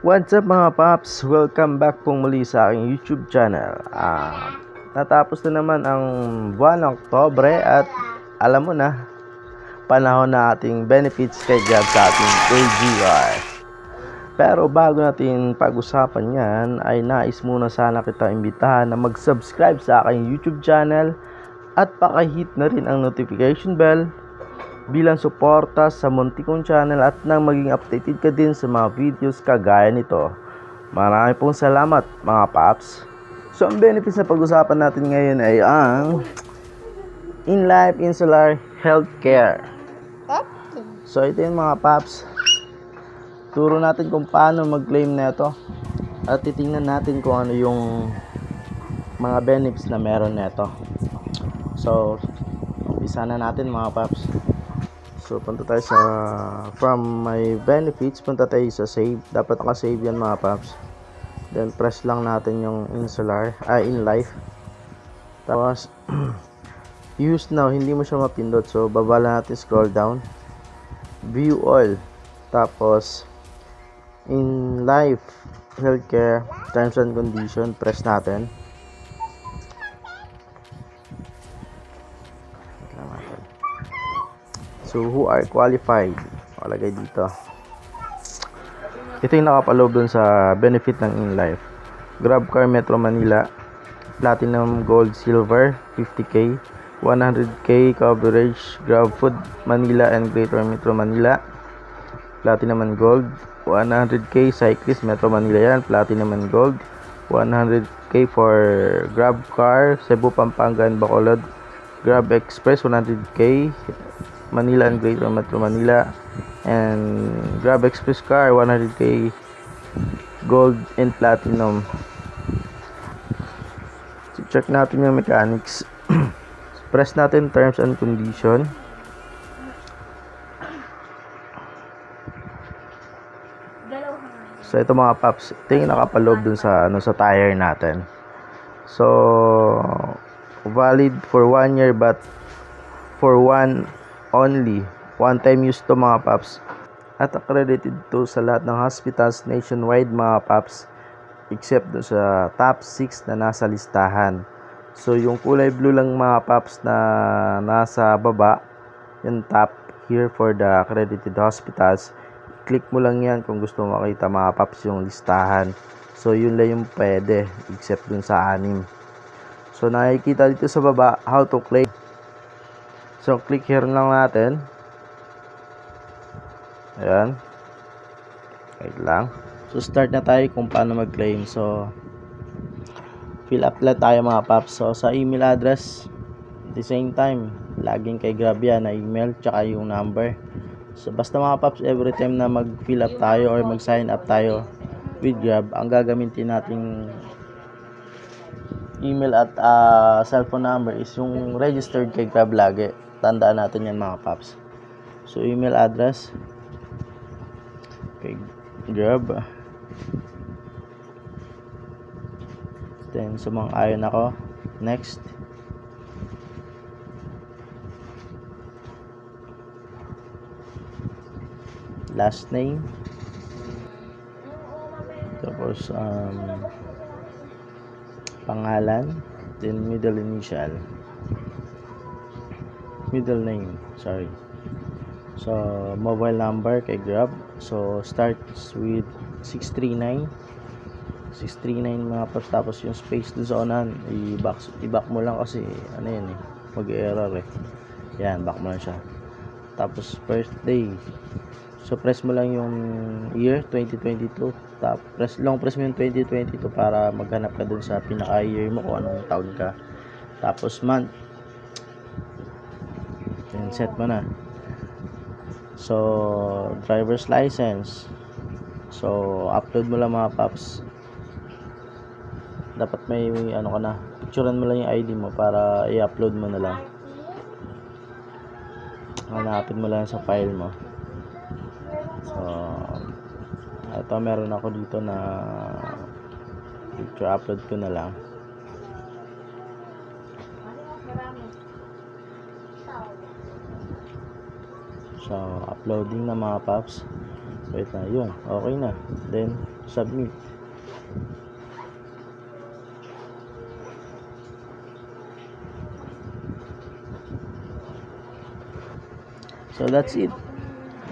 What's up mga paps? Welcome back pong muli sa aking YouTube channel. Natapos na naman ang buwan ng Oktobre at alam mo na, panahon na ating benefits kay Grab sa ating KGR. Pero bago natin pag-usapan yan, ay nais muna sana kita imbitahan na mag-subscribe sa aking YouTube channel at pakihit na rin ang notification bell bilang suporta sa munti kong channel at nang maging updated ka din sa mga videos kagaya nito. Maraming pong salamat mga paps. So ang benefits na pag-usapan natin ngayon ay ang InLife Insular Healthcare. So ito yung mga paps, turo natin kung paano mag-claim na ito at titingnan natin kung ano yung mga benefits na meron na ito. So umpisa na natin mga paps. So punta tayo sa from my benefits, punta tayo sa save. Dapat naka-save yan mga paps. Then press lang natin yung InLife. Tapos use now, hindi mo siya mapindot. So baba lang natin, scroll down, view all. Tapos InLife Healthcare terms and condition, press natin. So who are qualified? Lagay dito. Ito yung nakapaloob dun sa benefit ng InLife. GrabCar Metro Manila, Platinum, Gold, Silver, 50k, 100k coverage, GrabFood Manila and Greater Metro Manila, Platinum and Gold, 100k Cyclist Metro Manila yan, Platinum and Gold, 100k for GrabCar Cebu, Pampanga and Bacolod, Grab Express 100k Manila and Greater Metro Manila, and Grab Express Car 100k Gold and Platinum. So check natin yung mechanics. Press natin terms and condition. So ito mga paps, ito yung nakapaloob dun sa sa tire natin. So valid for 1 year but for one only, one time use to mga paps, at accredited to sa lahat ng hospitals nationwide mga paps, except do sa top 6 na nasa listahan. So yung kulay blue lang mga paps na nasa baba, yung top here for the accredited hospitals. Click mo lang yan kung gusto mo makita mga paps yung listahan. So yun lang yung pwede, except dun sa 6. So nakikita dito sa baba how to claim. So click here lang natin. Ayan. Wait lang. So start na tayo kung paano mag-claim. So fill up lang tayo mga paps. So sa email address, at the same time, laging kay Grab yan na email tsaka yung number. So basta mga paps, every time na mag-fill up tayo or mag-sign up tayo with Grab, ang gagamitin nating email at cellphone number is yung registered kay Grab lagi. Tandaan natin yan mga paps. So email address kay Grab. Then sumang-ayon ako. Next. Last name. Tapos pangalan. Then middle initial. Middle name, sorry. So mobile number kay Grab. So starts with 639 mga paps. Tapos yung space doon sa unahan, i-back mo lang kasi ano yan eh, mag-error eh. Yan, back mo lang siya. Tapos birthday, so press mo lang yung year 2022. Tapos long press mo yung 2022 para maghanap ka dun sa pinaka year mo kung anong taon ka. Tapos month, then set mo na. So driver's license, so upload mo lang mga paps. Dapat may ano ka na, picturean mo lang yung ID mo para i-upload mo na lang. Hanapin mo lang sa file mo. So ito meron ako dito na picture, upload ko na lang. So uploading na mga paps. Wait na, yun. Okay na. Then, submit. So, that's it.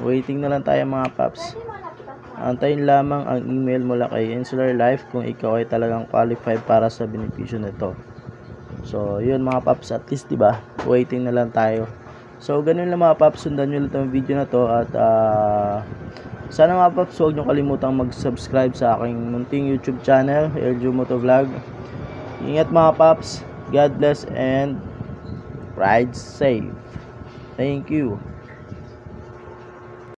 Waiting na lang tayo mga paps. Antayin lamang ang email mula kay Insular Life kung ikaw ay talagang qualified para sa benepisyo nito. So, yun mga paps, at least diba, waiting na lang tayo. So, ganun lang mga paps, sundan nyo lang itong video na to. At sana mga paps, huwag nyo kalimutang mag-subscribe sa aking munting YouTube channel, Eljo Motovlog. Ingat mga paps, God bless and ride safe. Thank you.